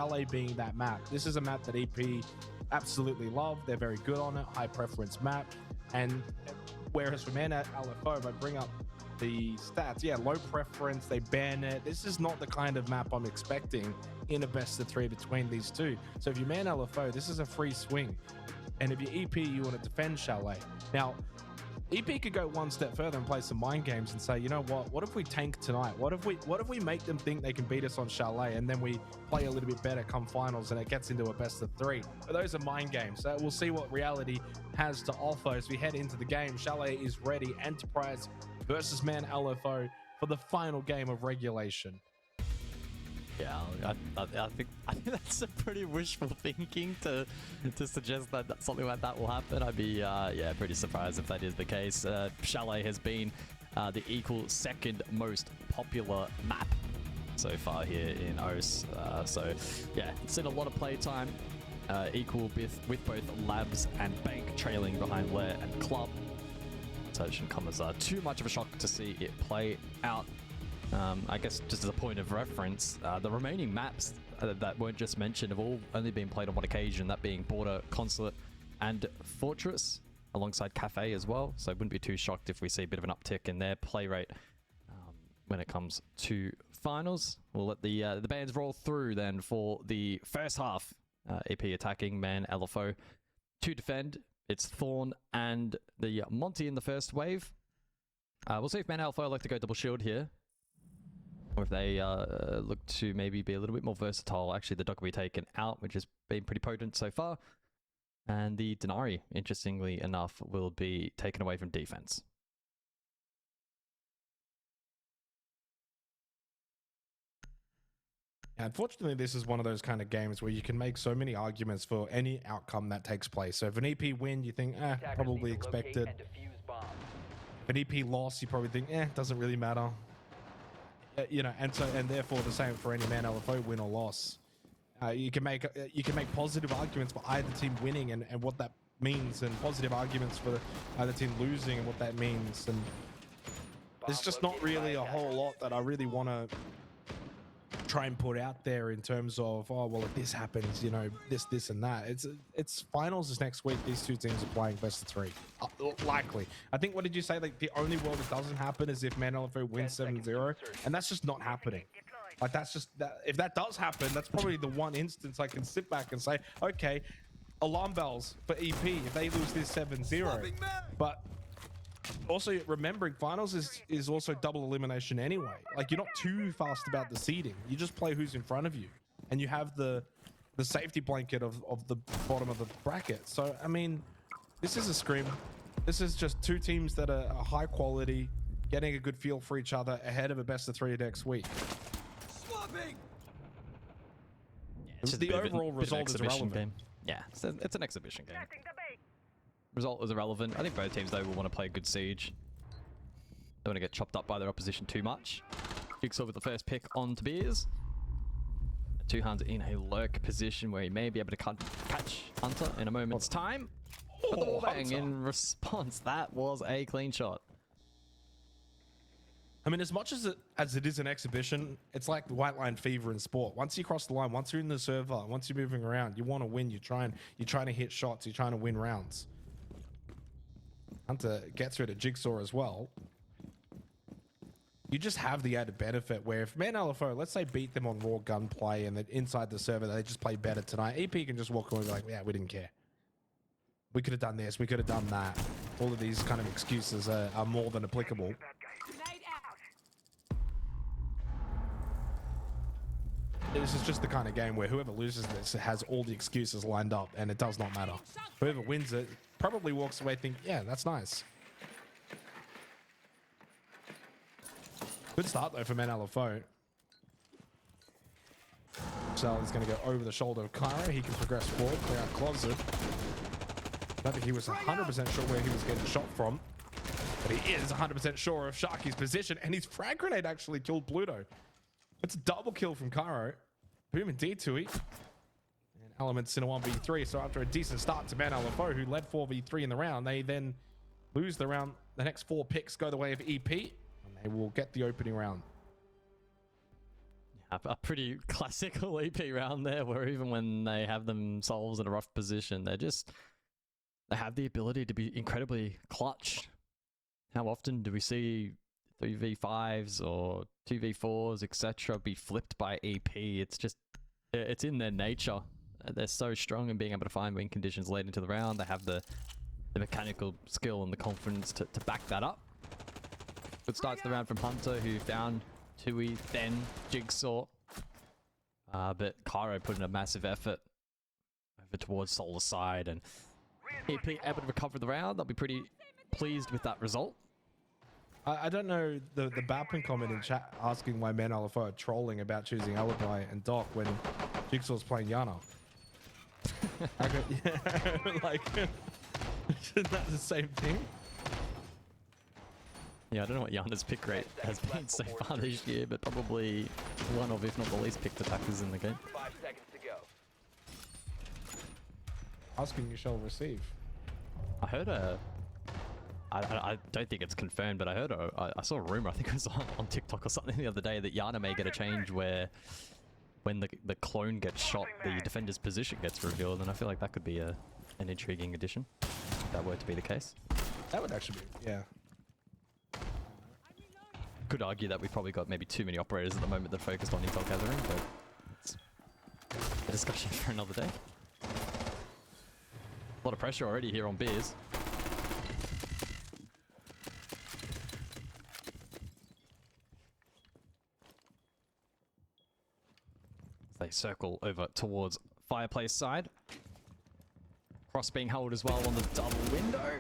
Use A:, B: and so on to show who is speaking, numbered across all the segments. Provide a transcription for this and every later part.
A: Chalet being that map. This is a map that EP absolutely love. They're very good on it, high preference map. And whereas for Man at LFO, if I bring up the stats, yeah, low preference, they ban it. This is not the kind of map I'm expecting in a best of 3 between these two. So if you're Man LFO, this is a free swing. And if you're EP, you want to defend Chalet. Now, EP could go one step further and play some mind games and say, you know what if we tank tonight? What if we make them think they can beat us on Chalet, and then we play a little bit better come finals and it gets into a best of 3? But those are mind games. So we'll see what reality has to offer as we head into the game. Chalet is ready. Enterprise versus Man LFO for the final game of regulation.
B: Yeah, I think that's a pretty wishful thinking to suggest that something like that will happen. I'd be yeah, pretty surprised if that is the case. Chalet has been the equal second most popular map so far here in OCE. So yeah, it's seen a lot of playtime, equal with both Labs and Bank trailing behind Lair and Club. So it shouldn't come as too much of a shock to see it play out. I guess just as a point of reference, the remaining maps that weren't just mentioned have all only been played on one occasion, that being Border, Consulate, and Fortress, alongside Cafe as well. So I wouldn't be too shocked if we see a bit of an uptick in their play rate when it comes to finals. We'll let the bands roll through then for the first half. AP attacking, Man LFO to defend. It's Thorn and the Monty in the first wave. We'll see if Man LFO like to go double shield here, or if they look to maybe be a little bit more versatile. Actually, the dog will be taken out, which has been pretty potent so far. And the Denari, interestingly enough, will be taken away from defense.
A: Unfortunately, this is one of those kind of games where you can make so many arguments for any outcome that takes place. So if an EP win, you think, probably expected. If an EP loss, you probably think, doesn't really matter. You know, and therefore the same for any Man LFO win or loss. You can make positive arguments for either team winning and what that means, and positive arguments for either team losing and what that means. And there's just not really a whole lot that I really want to try and put out there in terms of, oh well, if this happens, you know, this and that. It's finals is next week. These two teams are playing best of 3, likely. I think, what did you say, like the only world it doesn't happen is if Man LFO wins 7-0, and that's just not happening. Like that's just that, if that does happen, that's probably the one instance I can sit back and say, okay, alarm bells for EP if they lose this 7-0. But also remembering finals is also double elimination anyway. Like, you're not too fast about the seeding. You just play who's in front of you, and you have the safety blanket of the bottom of the bracket. So I mean, this is a scrim. This is just two teams that are high quality, getting a good feel for each other ahead of a best of 3 next week.
B: Yeah,
A: the overall result is irrelevant.
B: Game. Yeah, it's an exhibition game. Result is irrelevant. I think both teams, though, will want to play a good siege. Don't want to get chopped up by their opposition too much. Jigsaw with the first pick on to Beers. Two hands in a lurk position where he may be able to catch Hunter in a moment's time. But the wallbang in response, that was a clean shot.
A: I mean, as much as it is an exhibition, it's like the white line fever in sport. Once you cross the line, once you're in the server, once you're moving around, you want to win. You're trying to hit shots. You're trying to win rounds. Hunter gets rid of Jigsaw as well. You just have the added benefit where if Man LFO, let's say, beat them on raw gunplay and that inside the server they just play better tonight, EP can just walk away and be like, yeah, we didn't care. We could have done this. We could have done that. All of these kind of excuses are more than applicable. This is just the kind of game where whoever loses this has all the excuses lined up, and it does not matter. Whoever wins it probably walks away thinking, yeah, that's nice. Good start, though, for Man LFO. Sal is going to go over the shoulder of Cairo. He can progress forward, clear out Closet. I don't think he was 100% sure where he was getting shot from, but he is 100% sure of Sharky's position, and his frag grenade actually killed Pluto. It's a double kill from Cairo. Boom indeed, Tui. And Elements in a 1v3. So after a decent start to Man LFO, who led 4v3 in the round, they then lose the round. The next 4 picks go the way of EP, and they will get the opening round.
B: A pretty classical EP round there, where even when they have themselves in a rough position, they have the ability to be incredibly clutch. How often do we see 3v5s or 2v4s, etc., be flipped by EP? It's in their nature. They're so strong in being able to find win conditions late into the round. They have the mechanical skill and the confidence to back that up. Good start to the round from Hunter, who found Tui, then Jigsaw. But Cairo put in a massive effort over towards Solar's side, and EP able to recover the round. They'll be pretty pleased with that result.
A: I don't know the Bappin comment in chat asking why men LFO are trolling about choosing Alibi and Doc when Jigsaw's playing Yana. Like, isn't that the same thing?
B: Yeah, I don't know what Yana's pick rate has been so far this year, but probably one of, if not the least, picked attackers in the game.
C: 5 seconds to go.
A: Asking you shall receive.
B: I heard I don't think it's confirmed, but I saw a rumor, I think it was on TikTok or something the other day, that Yana may get a change where when the clone gets shot, the defender's position gets revealed, and I feel like that could be an intriguing addition, if that were to be the case.
A: That would actually be, yeah.
B: Could argue that we've probably got maybe too many operators at the moment that are focused on intel gathering, but it's a discussion for another day. A lot of pressure already here on Beers. They circle over towards Fireplace side. Cross being held as well on the double window.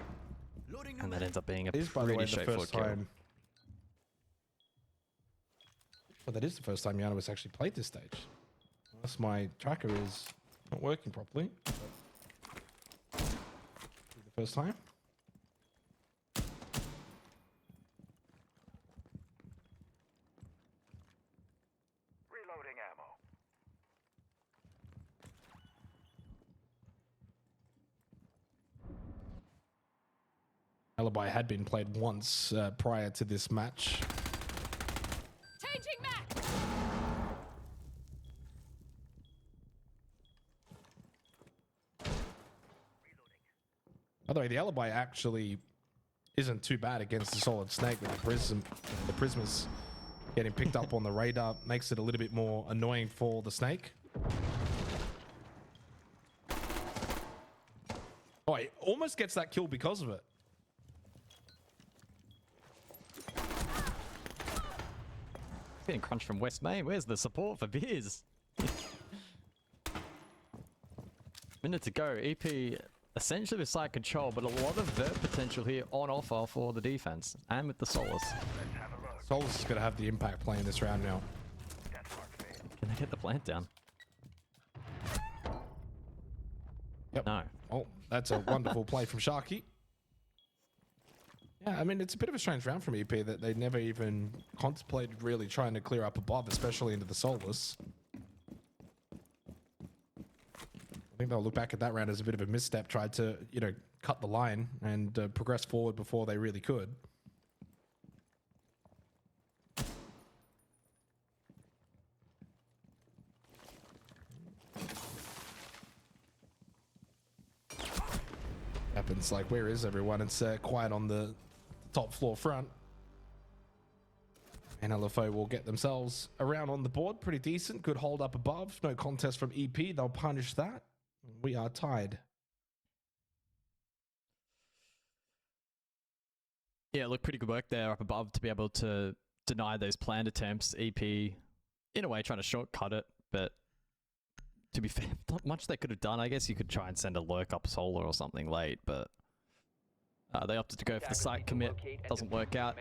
B: And that ends up being a pretty straightforward kill.
A: Well, that is the first time Yana has actually played this stage. Unless my tracker is not working properly. The first time.
C: Reloading ammo.
A: Alibi had been played once prior to this match.
D: Changing map.
A: By the way, the Alibi actually isn't too bad against the Solid Snake with the Prismas getting picked up on the radar. Makes it a little bit more annoying for the Snake. Oh, he almost gets that kill because of it.
B: Getting crunched from West Main. Where's the support for Beers? Minute to go. EP essentially with side control, but a lot of vert potential here on offer for the defense and with the Solus.
A: Solus is going to have the impact play in this round now.
B: Can they get the plant down?
A: Yep.
B: No.
A: Oh, that's a wonderful play from Sharky. Yeah, I mean, it's a bit of a strange round from EP that they never even contemplated really trying to clear up above, especially into the Solus. I think they'll look back at that round as a bit of a misstep, tried to, you know, cut the line and progress forward before they really could. Happens like, where is everyone? It's quiet on the top floor front. And LFO will get themselves around on the board. Pretty decent. Good hold up above. No contest from EP. They'll punish that. We are tied.
B: Yeah, look, pretty good work there up above to be able to deny those planned attempts. EP, in a way, trying to shortcut it, but to be fair, not much they could have done. I guess you could try and send a lurk up solar or something late, but they opted to go for the site commit. Doesn't work out.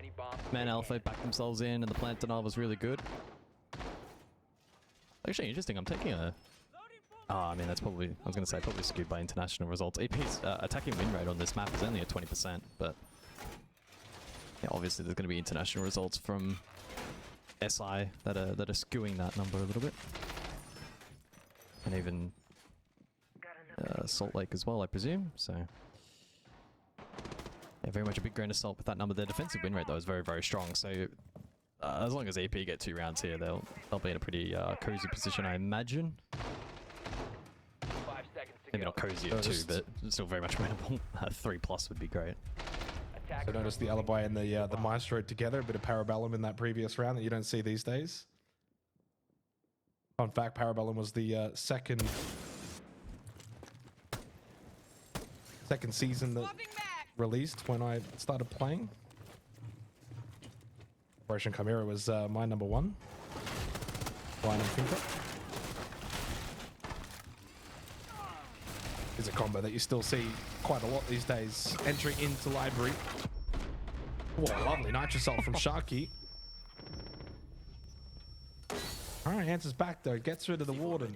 B: Man LFO backed themselves in, and the plant denial was really good. Actually, interesting. I'm taking a... I mean, that's probably... I was going to say, probably skewed by international results. EP's attacking win rate on this map is only at 20%, but... yeah, obviously there's going to be international results from SI that are skewing that number a little bit. And even Salt Lake as well, I presume, so... yeah, very much a big grain of salt with that number. Their defensive win rate, though, is very, very strong. So As long as EP get 2 rounds here, they'll be in a pretty cozy position, I imagine.
C: 5 seconds to
B: Maybe
C: go.
B: not cozy at 2, but still very much winnable. 3+ would be great.
A: So notice the Alibi and the Maestro together, a bit of Parabellum in that previous round that you don't see these days. Fun fact, Parabellum was the second season that
D: Swapping back.
A: released when I started playing. Operation Chimera was my number 1. Line and finger. Is a combo that you still see quite a lot these days. Entry into library. Oh, lovely Nitrosol from Sharky. Alright, answers back though. Gets rid of the Warden.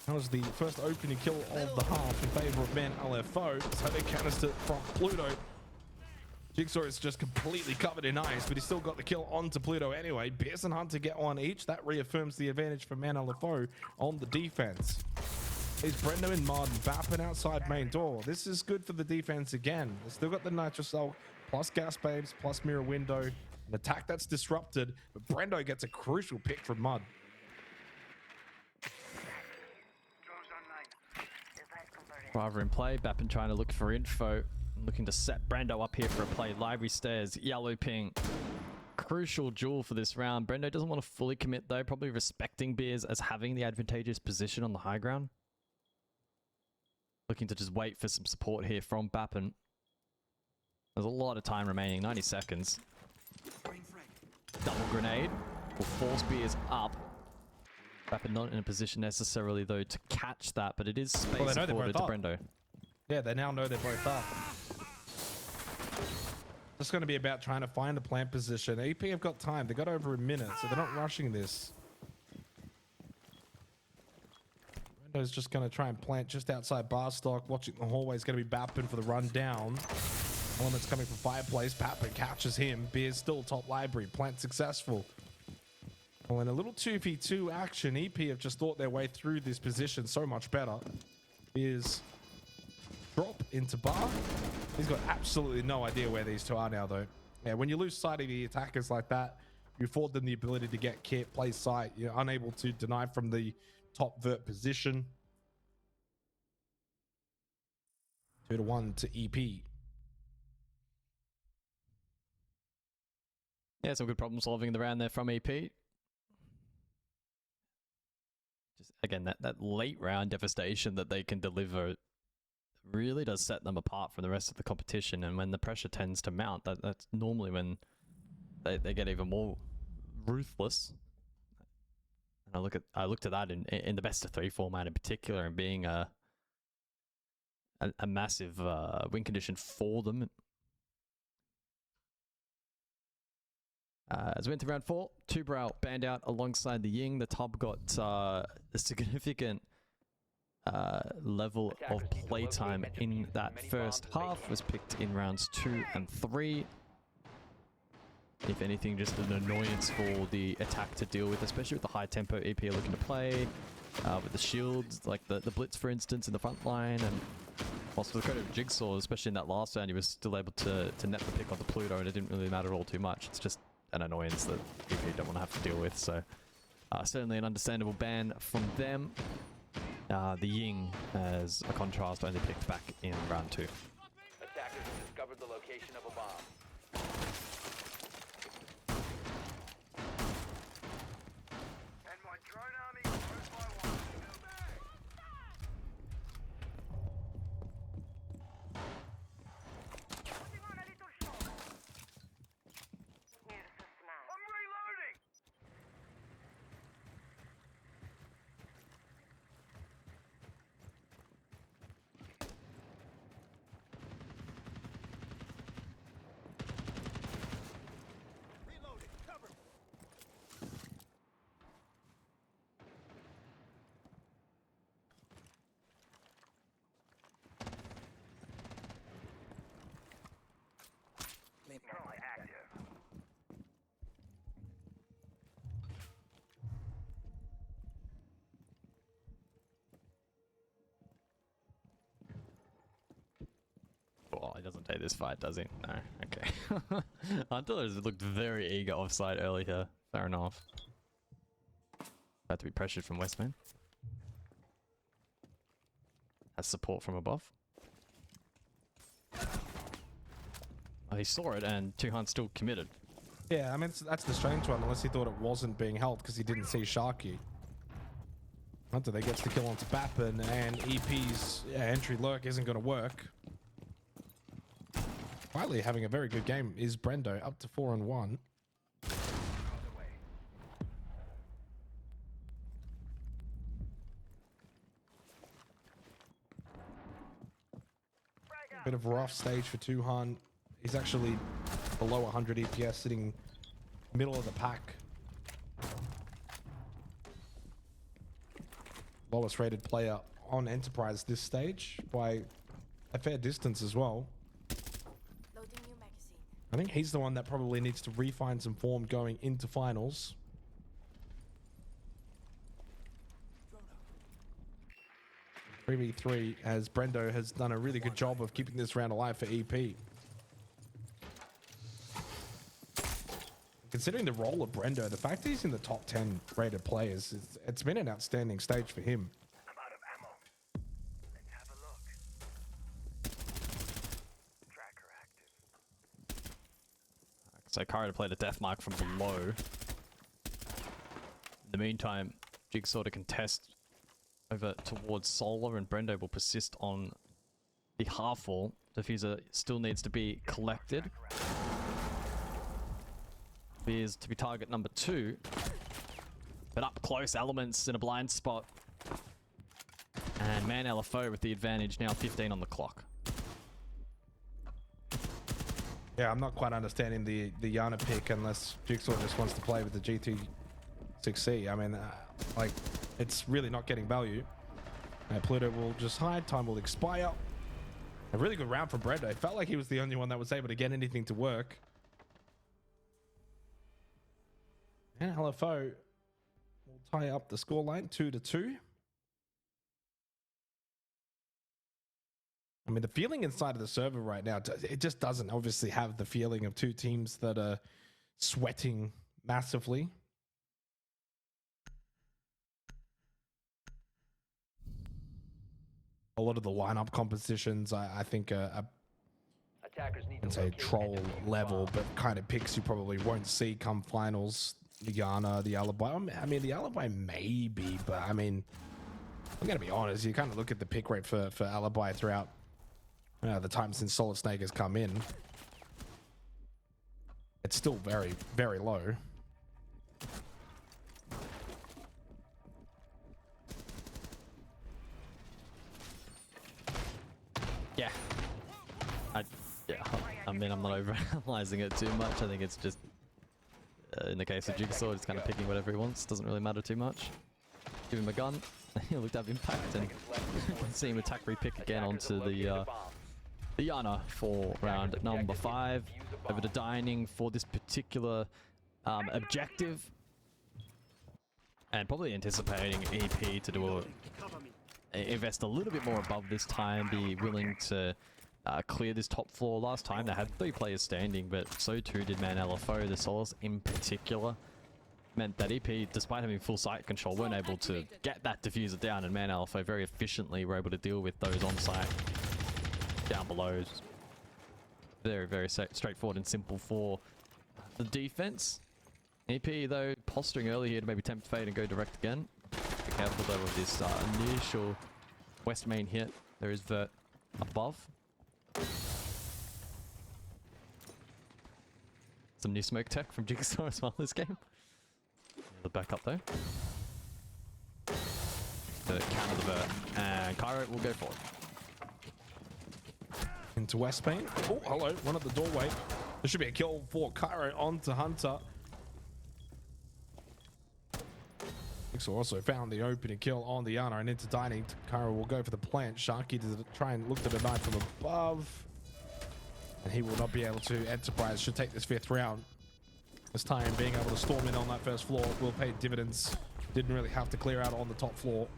A: That was the first opening kill of the half in favor of Man LFO. So they canister from Pluto. Jigsaw is just completely covered in ice, but he's still got the kill onto Pluto anyway. Beers and Hunter get one each. That reaffirms the advantage for Man LFO on the defense. Is Brendo and Martin bapping outside main door? This is good for the defense again. They've still got the Nitrosol, plus Gas Babes, plus Mirror Window. An attack that's disrupted, but Brendo gets a crucial pick from Mud.
B: Driver in play, Bappin trying to look for info. Looking to set Brendo up here for a play. Library stairs, yellow ping. Crucial duel for this round. Brendo doesn't want to fully commit though, probably respecting Beers as having the advantageous position on the high ground. Looking to just wait for some support here from Bappin. There's a lot of time remaining, 90 seconds. Double grenade will force Beers up. Bappin not in a position necessarily though to catch that, but it is space afforded to Brendo.
A: Yeah, they now know they're both up. It's going to be about trying to find a plant position. EP have got time. They got over a minute, so they're not rushing this. Brendo's just going to try and plant just outside Barstock. Watching the hallway is going to be Bappin for the run down. Elements coming from Fireplace. Bappin catches him. Beer's still top library. Plant successful. Well, in a little 2v2 action, EP have just thought their way through this position so much better. Beer's drop into bar. He's got absolutely no idea where these two are now, though. Yeah, when you lose sight of the attackers like that, you afford them the ability to get kit, play sight. You're unable to deny from the top vert position. 2-1 to EP.
B: Yeah, some good problem solving in the round there from EP. Just again, that late round devastation that they can deliver really does set them apart from the rest of the competition. And when the pressure tends to mount, that's normally when they get even more ruthless. And I looked at that in the best of 3 format in particular, and being a massive win condition for them. As we went to round 4, Two-Brow banned out alongside the Ying. The top got a significant level of playtime in that first half. Was picked in rounds 2 and 3. If anything, just an annoyance for the attack to deal with, especially with the high tempo EP are looking to play. With the shields, like the Blitz, for instance, in the front line. And whilst for the credit of Jigsaw, especially in that last round, he was still able to net the pick on the Pluto, and it didn't really matter all too much. It's just an annoyance that EP don't want to have to deal with. So certainly an understandable ban from them. The Ying, as a contrast, only picked back in round 2.
C: Attackers have discovered the location of a bomb. And my drone army grows by 1. I'm reloading!
B: take this fight, does he? No. Okay. Hunter has looked very eager offside early here. Fair enough. About to be pressured from Westman. Has support from above. Oh, he saw it and Tuhan's still committed.
A: Yeah, I mean, that's the strange one, unless he thought it wasn't being held because he didn't see Sharky. Hunter there gets the kill onto Bappin, and EP's entry lurk isn't going to work. Quietly having a very good game is Brendo, up to 4-1. Bit of a rough stage for Tuhan. He's actually below 100 EPS, sitting middle of the pack. Lowest rated player on Enterprise this stage by a fair distance as well.
D: Loading new magazine.
A: I think he's the one that probably needs to refine some form going into finals. 3v3, as Brendo has done a really good job of keeping this round alive for EP. Considering the role of Brendo, the fact he's in the top 10 rated players, it's been an outstanding stage for him.
E: I'm out of ammo. Let's have a look. Tracker active.
B: So Kara to play the death mark from below. In the meantime, Jigsaw to contest over towards Solar, and Brendo will persist on the half wall. Diffuser still needs to be collected. Appears to be target number 2. But up close, Elements in a blind spot. And man LFO with the advantage, now 15 on the clock.
A: Yeah, I'm not quite understanding the Yana pick unless Jigsaw just wants to play with the GT6C. I mean, like, it's really not getting value. Pluto will just hide, time will expire. A really good round from Brendo. It felt like he was the only one that was able to get anything to work. And LFO will tie up the scoreline 2-2. I mean, the feeling inside of the server right now, it just doesn't obviously have the feeling of two teams that are sweating massively. A lot of the lineup compositions, I think, are
C: Attackers need
A: I'd
C: to
A: say
C: locate
A: troll
C: and defuse
A: level,
C: bombs.
A: but kind of picks you probably won't see come finals. The Yana, the Alibi. I mean, the Alibi maybe, but I mean, I'm going to be honest. You kind of look at the pick rate for Alibi throughout the time since Solid Snake has come in. It's still very, very low.
B: Yeah. I mean, I'm not overanalyzing it too much. I think it's just, in the case of Jigsaw, just kind of picking whatever he wants. Doesn't really matter too much. Give him a gun. He'll look to have impact, and see him attack repick again onto the Yana for round number 5. Over to Dining for this particular objective. And probably anticipating EP to do invest a little bit more above this time, be willing to clear this top floor. Last time they had 3 players standing, but so too did man LFO. The Solos in particular meant that EP, despite having full site control, weren't able to get that diffuser down, and man LFO very efficiently were able to deal with those on site down below. Very, very straightforward and simple for the defense. EP though posturing early here to maybe tempt fate and go direct again. Be careful though of this initial west main hit. There is Vert above. Some new smoke tech from Jigsaw as well this game. The backup though. To counter the Vert, and Cairo will go forward.
A: Into West Main. Oh, hello, one at the doorway. There should be a kill for Cairo onto Hunter. Jigsaw also found the opening kill on the Yana and into Dining. Cairo will go for the plant. Sharky to try and look to deny from above. And he will not be able to. Enterprise should take this 5th round. This time being able to storm in on that first floor will pay dividends. Didn't really have to clear out on the top floor.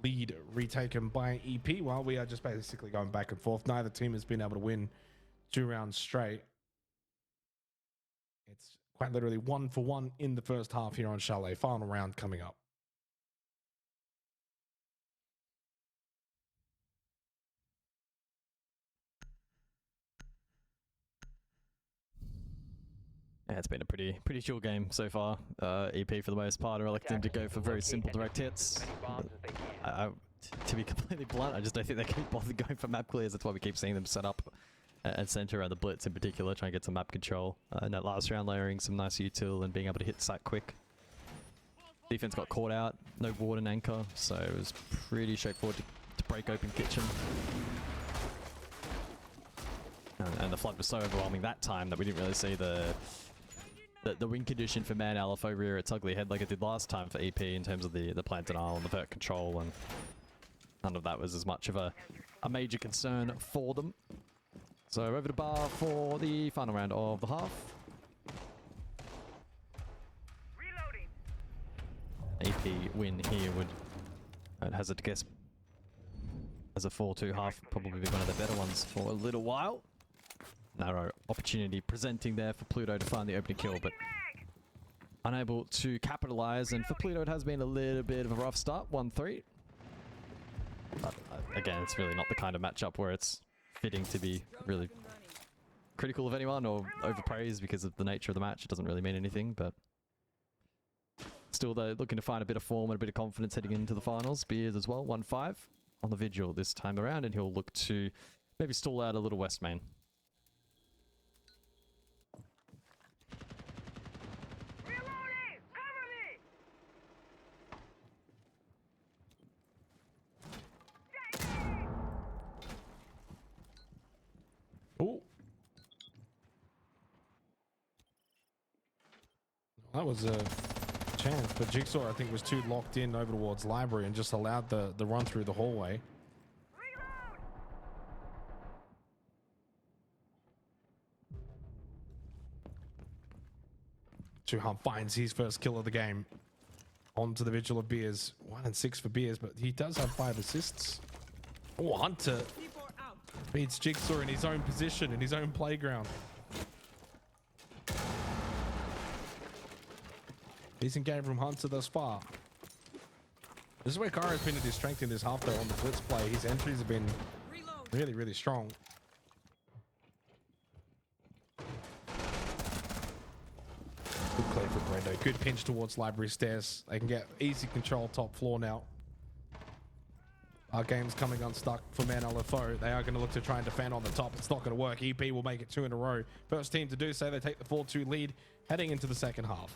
A: lead retaken by EP while we are just basically going back and forth. Neither team has been able to win 2 rounds straight. It's quite literally 1-for-1 in the first half here on Chalet. Final round coming up.
B: Yeah, it's been a pretty chill game so far. EP for the most part are electing to go for very simple direct hits. To be completely blunt, I just don't think they can bother going for map clears. That's why we keep seeing them set up and center around the blitz in particular, trying to get some map control. In that last round, layering some nice util and being able to hit site quick. Defense got caught out, no warden anchor, so it was pretty straightforward to break open kitchen. And the flood was so overwhelming that time that we didn't really see the win condition for man LFO rear its ugly head like it did last time for EP in terms of the plant denial and the vert control, and none of that was as much of a major concern for them. So over to Bar for the final round of the half.
E: Reloading.
B: AP win here would, I'd hazard to guess, as a 4-2 half, probably be one of the better ones for a little while. Narrow opportunity presenting there for Pluto to find the opening kill, but unable to capitalize. And for Pluto, it has been a little bit of a rough start, 1-3. But again, it's really not the kind of matchup where it's fitting to be really critical of anyone or overpraised because of the nature of the match. It doesn't really mean anything, but still, they're looking to find a bit of form and a bit of confidence heading into the finals. Beers as well, 1-5 on the Vigil this time around, and he'll look to maybe stall out a little West main.
E: Reloading. Cover me.
A: Oh, that was a chance, but Jigsaw I think was too locked in over towards library and just allowed the run through the hallway. Chuhan finds his first kill of the game. On to the Vigil of Beers. 1 and 6 for Beers, but he does have 5 assists. Oh, Hunter beats Jigsaw in his own position, in his own playground. Decent game from Hunter thus far. This is where Kara has been at his strength in this half though on the blitz play. His entries have been really, really strong. Good play for Brendo. Good pinch towards library stairs. They can get easy control top floor now. Our game's coming unstuck for man LFO. They are going to look to try and defend on the top. It's not going to work. EP will make it 2 in a row. First team to do so. They take the 4-2 lead heading into the second half.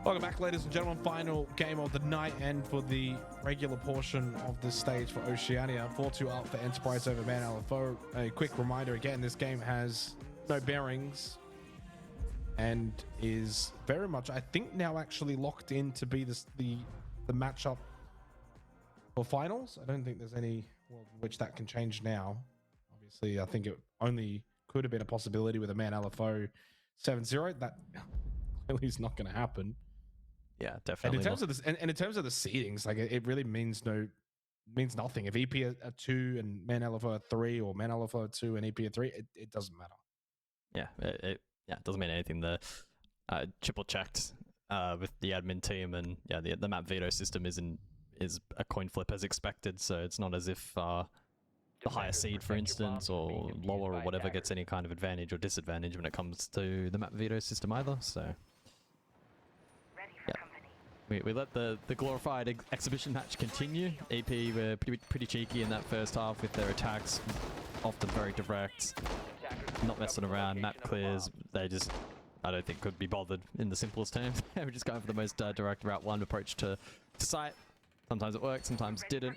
A: Welcome back, ladies and gentlemen. Final game of the night and for the regular portion of this stage for Oceania. 4-2 up for Enterprise over Man LFO. A quick reminder again, this game has no bearings and is very much, I think, now actually locked in to be the matchup for finals. I don't think there's any world in which that can change now. Obviously, I think it only could have been a possibility with a Man LFO 7-0. That clearly is not going to happen.
B: Yeah, definitely.
A: And in terms of this, and in terms of the seedings, like it really means nothing. If EP are 2 and Man LFO are 3, or Man LFO are 2 and EP are 3, it doesn't matter.
B: Yeah, it doesn't mean anything. The triple checked with the admin team, and yeah, the map veto system is a coin flip as expected. So it's not as if the higher seed, for instance, or lower or whatever, gets any kind of advantage or disadvantage when it comes to the map veto system either. So yeah, we let the glorified exhibition match continue. EP were pretty cheeky in that first half with their attacks, often very direct, not messing around. Map clears, they just, I don't think, could be bothered in the simplest terms. They were just going for the most direct Route 1 approach to site. Sometimes it worked, sometimes it didn't.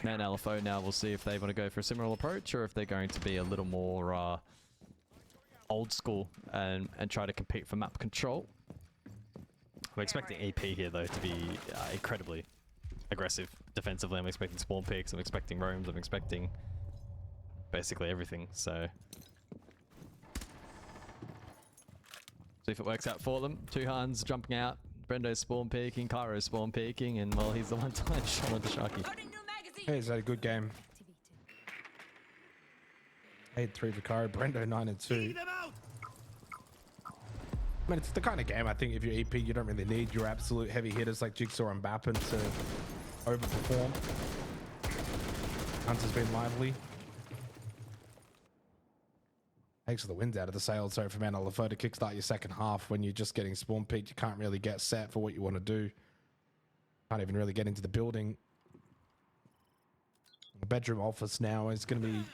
B: Man LFO now, we'll see if they want to go for a similar approach or if they're going to be a little more old school and try to compete for map control. I'm expecting EP here, though, to be incredibly aggressive defensively. I'm expecting spawn picks, I'm expecting roams, I'm expecting basically everything, so see if it works out for them. Two Hans jumping out, Brendo's spawn peeking, Cairo's spawn peeking, and well, he's the one tying shot on the Sharky.
A: Hey, is that a good game? 8-3 for Cairo, Brendo 9-2. I mean, it's the kind of game, I think, if you're EP, you don't really need your absolute heavy hitters like Jigsaw and Bappin to overperform. Hunter's been lively. Takes the wind out of the sails, so for Man LFO to kickstart your second half when you're just getting spawn peaked, you can't really get set for what you want to do. Can't even really get into the building. The bedroom office now is going to be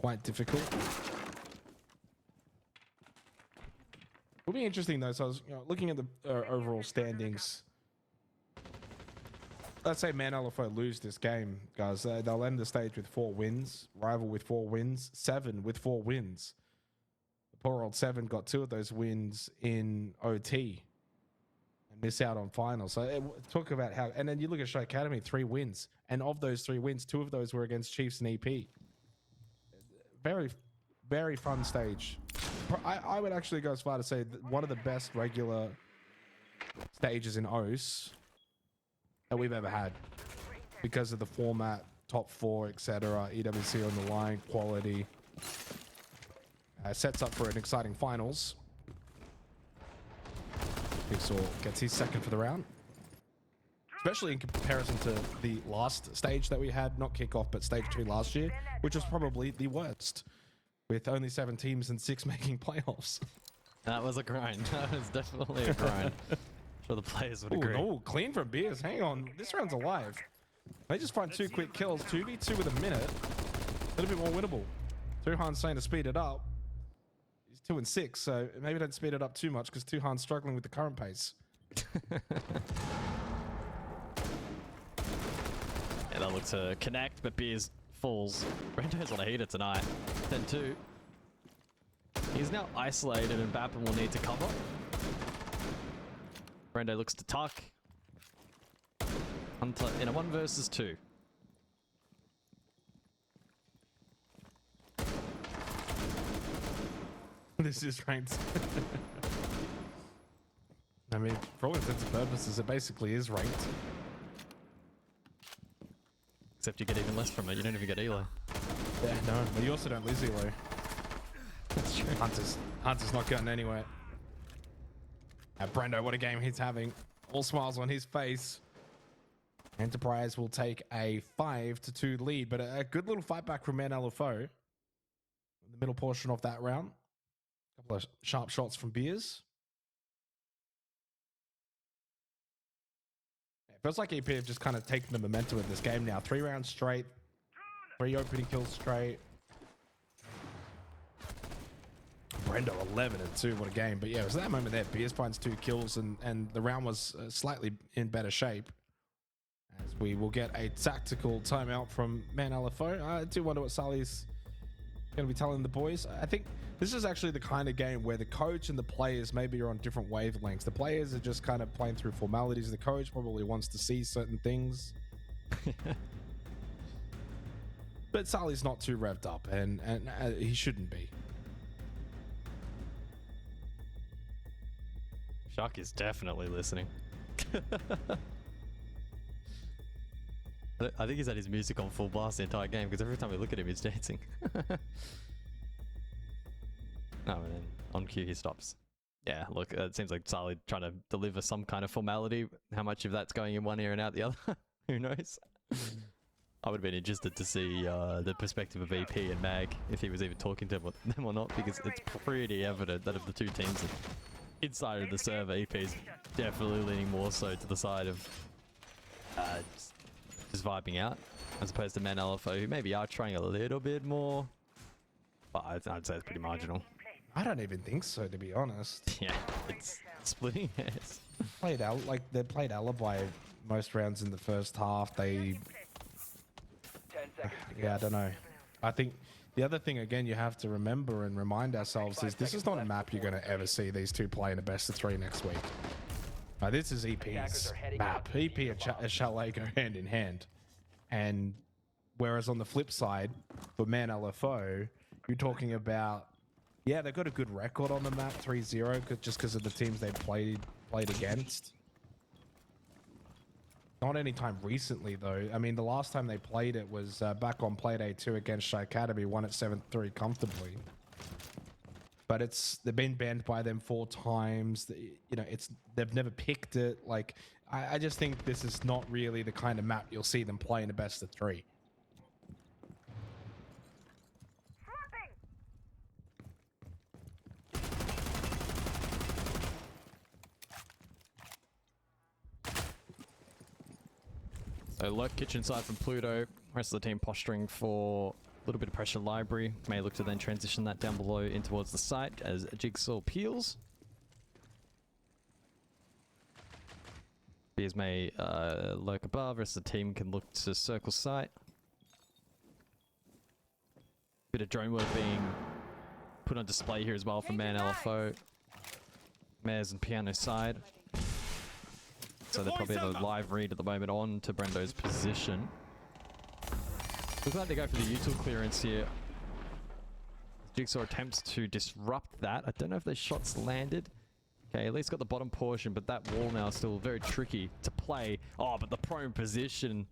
A: quite difficult. It'll be interesting though. So I was looking at the overall standings. Let's say Man LFO lose this game, guys. They'll end the stage with 4 wins. Rival with 4 wins. 7 with 4 wins. The poor old 7 got 2 of those wins in OT and miss out on finals. So talk about how. And then you look at Show Academy, 3 wins, and of those 3 wins, 2 of those were against Chiefs and EP. Very, very fun stage. I would actually go as far to say that one of the best regular stages in OCE that we've ever had because of the format, top 4, etc., EWC on the line, quality. Sets up for an exciting finals. Jigsaw gets his second for the round. Especially in comparison to the last stage that we had, not kickoff, but stage 2 last year, which was probably the worst, with only 7 teams and 6 making playoffs.
B: That was a grind. That was definitely a grind. I'm sure the players would agree.
A: Oh, clean from Beers. Hang on. This round's alive. They just find 2 quick kills. 2v2 with a minute. A little bit more winnable. Tuhan's saying to speed it up. He's 2 and 6, so maybe don't speed it up too much because Tuhan's struggling with the current pace.
B: Yeah, they'll look to connect, but Beers falls. Brendo's on a heater tonight. 10-2. He's now isolated and Bappin will need to cover. Brendo looks to tuck. Hunter in a 1 versus 2.
A: This is ranked. I mean, for all intents and purposes, it basically is ranked.
B: Except you get even less from it. You don't even get Elo.
A: Yeah, no. But you also don't lose Elo.
B: That's true.
A: Hunter's not going anywhere. Brendo, what a game he's having. All smiles on his face. Enterprise will take a 5-2 lead, but a good little fight back from Man LFO in the middle portion of that round. A couple of sharp shots from Beers. It feels like EP have just kind of taken the momentum of this game now. 3 rounds straight. 3 opening kills straight. Brendo 11-2. What a game. But yeah, it was that moment there. Beers finds 2 kills and the round was slightly in better shape. As we will get a tactical timeout from Man LFO. I do wonder what Sully's going to be telling the boys. I think this is actually the kind of game where the coach and the players maybe are on different wavelengths. The players are just kind of playing through formalities. The coach probably wants to see certain things. But Sully's not too revved up, and he shouldn't be.
B: Shark is definitely listening. I think he's had his music on full blast the entire game because every time we look at him, he's dancing. No, and then on cue, he stops. Yeah, look, it seems like Sully trying to deliver some kind of formality. How much of that's going in one ear and out the other? Who knows? I would have been interested to see the perspective of EP and Mag, if he was even talking to them or not, because it's pretty evident that of the two teams inside of the server, EP is definitely leaning more so to the side of just vibing out, as opposed to Man LFO, who maybe are trying a little bit more, but I'd say it's pretty marginal.
A: I don't even think so, to be honest.
B: Yeah, it's splitting hairs.
A: They played Alibi most rounds in the first half.
C: 10 seconds to
A: Yeah, I don't know. I think the other thing, again, you have to remember and remind ourselves is this is not a map you're going to ever see these two play in a best of 3 next week. This is EP's map. EP and Chalet go hand in hand. And whereas on the flip side, for Man LFO, you're talking about, yeah, they've got a good record on the map, 3-0, just because of the teams they've played against. Not any time recently, though. I mean, the last time they played it was back on Playday 2 against Shy Academy, won at 7-3 comfortably. But they've been banned by them 4 times. They've never picked it. Like, I just think this is not really the kind of map you'll see them play in a best of 3.
B: So lurk kitchen side from Pluto. Rest of the team posturing for a little bit of pressure library. May look to then transition that down below in towards the site as Jigsaw peels. Beers may lurk above. Rest of the team can look to circle site. Bit of drone work being put on display here as well from Man LFO. Mares and Piano side. So they probably have a live read at the moment on to Brendo's position. Looks like they go for the util clearance here. Jigsaw attempts to disrupt that. I don't know if those shots landed. Okay, at least got the bottom portion, but that wall now is still very tricky to play. Oh, but the prone position,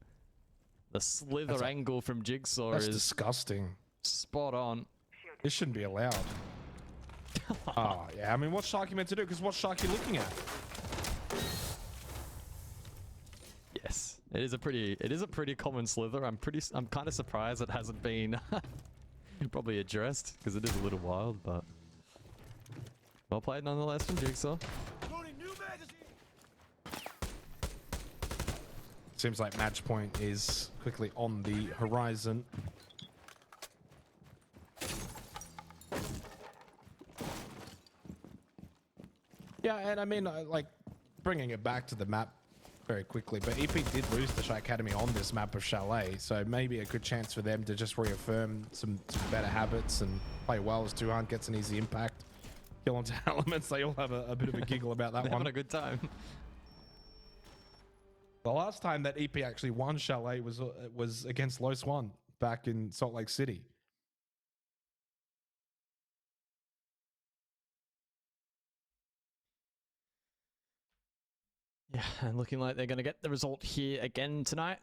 B: the slither angle from Jigsaw is
A: disgusting.
B: Spot on.
A: This shouldn't be allowed. Oh, yeah. I mean, what's Sharky meant to do? Because what's Sharky looking at?
B: Yes, it is a pretty common slither. I'm kind of surprised it hasn't been probably addressed because it is a little wild, but well played nonetheless from Jigsaw.
A: Seems like match point is quickly on the horizon. Yeah, and I mean, like, bringing it back to the map very quickly, but EP did lose the Shy Academy on this map of Chalet, so maybe a good chance for them to just reaffirm some better habits and play well as Tuhan gets an easy impact. Kill onto elements, they all have a bit of a giggle about that one.
B: Having a good time.
A: The last time that EP actually won Chalet was against Los One back in Salt Lake City.
B: Yeah, and looking like they're going to get the result here again tonight.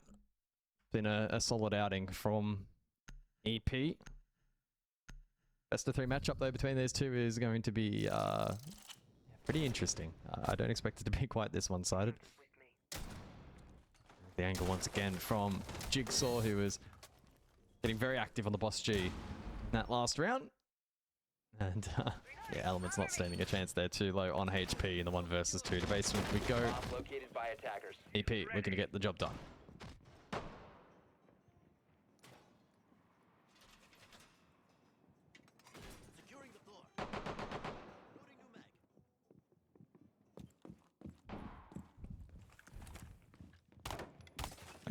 B: Been a solid outing from EP. Best of 3 matchup though between these two is going to be pretty interesting. I don't expect it to be quite this one-sided. The angle once again from Jigsaw, who was getting very active on the Boss G in that last round. And yeah, Element's not standing a chance there, too low on HP in the 1 versus 2 to basement. We go.
C: Located by attackers.
B: EP looking to get the job done.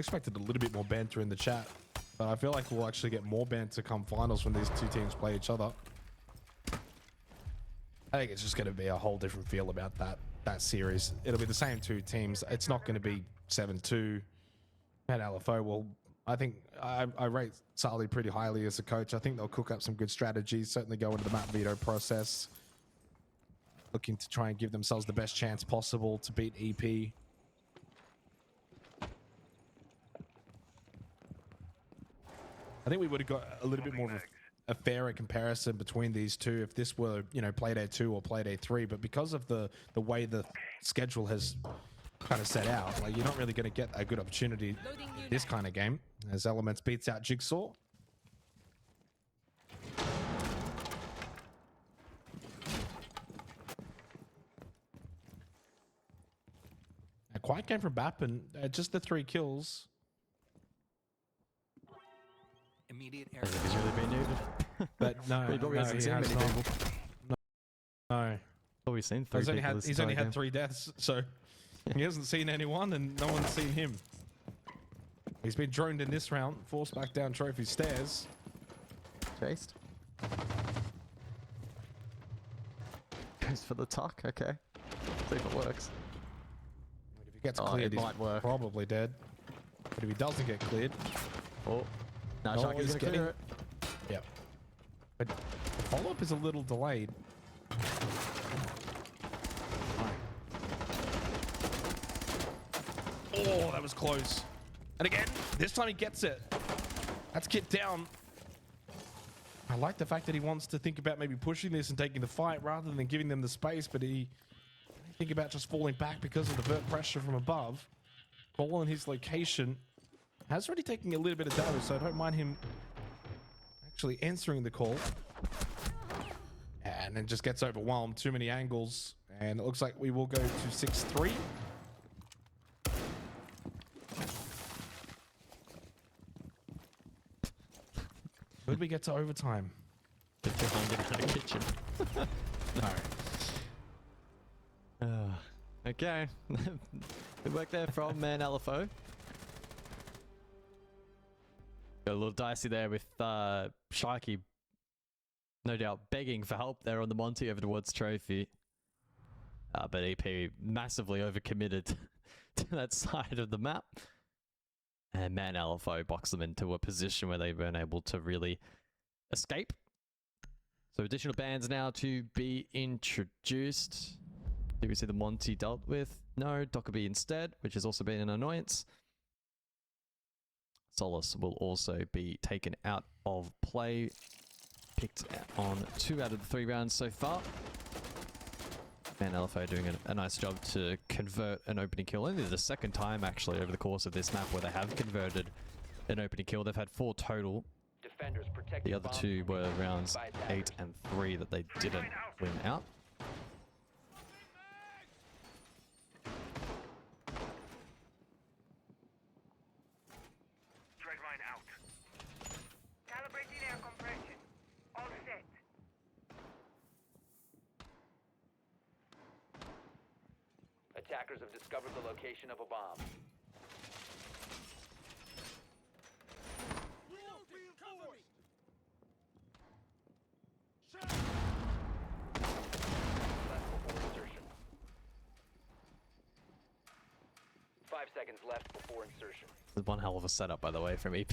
A: expected a little bit more banter in the chat, but I feel like we'll actually get more banter come finals when these two teams play each other. I think it's just going to be a whole different feel about that series. It'll be the same two teams. It's not going to be 7-2 and LFO. Well, I think I rate Sarli pretty highly as a coach. I think they'll cook up some good strategies, certainly go into the map veto process, looking to try and give themselves the best chance possible to beat EP. I think we would have got a little bit more of a fairer comparison between these two if this were, you know, Play Day 2 or Play Day 3, but because of the way the schedule has kind of set out, like, you're not really going to get a good opportunity this kind of game as Elements beats out Jigsaw. A quiet game from BAP and just the 3 kills.
F: Immediate
B: I think he's really been needed.
A: But no,
B: He probably
A: no,
B: hasn't
A: he
B: seen
A: has
B: many
A: not.
B: people.
A: No.
B: Oh, we've seen 3
A: He's only
B: people
A: had,
B: this
A: he's only
B: entire
A: had
B: game.
A: 3 deaths, so he hasn't seen anyone and no one's seen him. He's been droned in this round, forced back down trophy stairs.
B: Chased. Goes for the tuck, okay. See if it works.
A: If he gets
B: Oh,
A: cleared,
B: it
A: he's
B: might work.
A: probably dead. But if he doesn't get cleared,
B: Oh. Now
A: Oh,
B: Sharky's
A: he's
B: gonna clear
A: getting-
B: it.
A: yep. But the follow-up is a little delayed. Oh, that was close. And again, this time he gets it. That's Kit down. I like the fact that he wants to think about maybe pushing this and taking the fight rather than giving them the space, but he think about just falling back because of the vert pressure from above. Ball in his location has already taken a little bit of damage, so I don't mind him actually answering the call. And then just gets overwhelmed. Too many angles. And it looks like we will go to 6-3. Could we get to overtime?
B: Get behind him in the kitchen.
A: No.
B: Okay. Good work there from Man LFO. Got a little dicey there with Sharky, no doubt begging for help there on the Monty over towards Trophy. But EP massively overcommitted to that side of the map. And Man LFO boxed them into a position where they weren't able to really escape. So additional bans now to be introduced. Did we see the Monty dealt with? No, Dockerby instead, which has also been an annoyance. Solace will also be taken out of play. Picked on 2 out of the 3 rounds so far. Man LFO doing a nice job to convert an opening kill. Only the 2nd time actually over the course of this map where they have converted an opening kill. They've had 4 total.
C: Defenders protect
B: The other 2 were rounds 8 and 3 that they didn't win out.
E: Treadmine out. Calibrating air compression. All set.
C: Attackers have discovered the location of a bomb. Left before insertion. 5 seconds left before insertion.
B: There's one hell of a setup, by the way, from EP.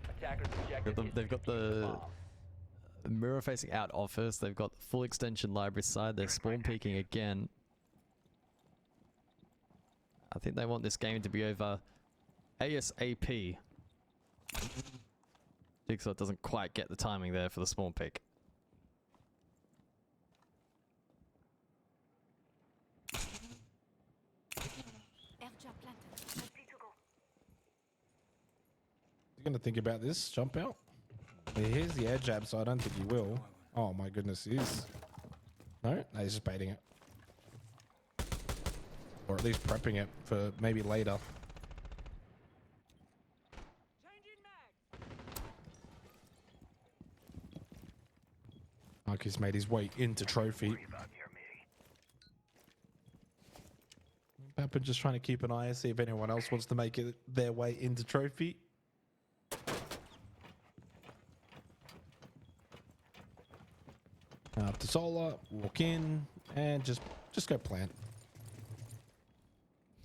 C: Attackers objective is
B: They've got
C: to defuse
B: the
C: bomb.
B: mirror facing out office. They've got the full extension library side. They're spawn peeking again. I think they want this game to be over ASAP. Jigsaw doesn't quite get the timing there for the spawn peek.
D: Air jab planted.
E: Ready to go.
A: You gonna think about this jump out? Here's the air jab, so I don't think he will. Oh my goodness, he is. No, he's just baiting it. Or at least prepping it for maybe later. Marcus made his way into Trophy. happen. Just trying to keep an eye, see if anyone else wants to make it their way into trophy. Up to Solar, walk in, and just go plant.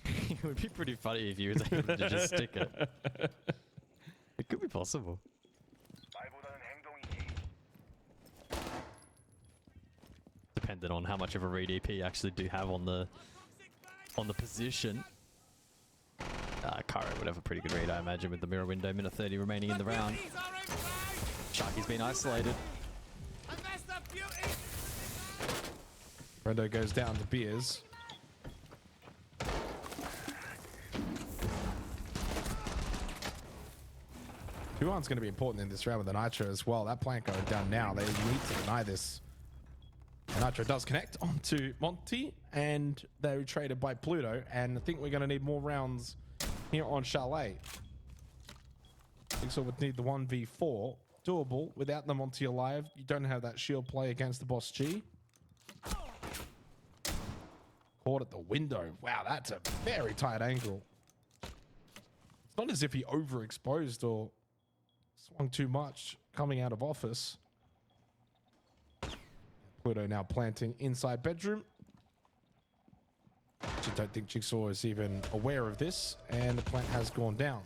B: It would be pretty funny if you was able to just stick it. It could be possible.
E: 말보다는 행동이지.
B: Depending on how much of a read EP you actually do have on the position. Karo would have a pretty good read, I imagine, with the mirror window. Minute 30 remaining in the round. Sharky's been isolated.
A: Brendo goes down to Beers. Tuan's going to be important in this round with the Nitro as well. That plant going down now. They need to deny this. The Nitro does connect onto Monty, and they're traded by Pluto. And I think we're going to need more rounds here on Chalet. Jigsaw would need the 1v4. Doable without the Monty alive. You don't have that shield play against the Boss G. Caught at the window. Wow, that's a very tight angle. It's not as if he overexposed or swung too much coming out of office. Pluto now planting inside bedroom. Just don't think Jigsaw is even aware of this, and the plant has gone down.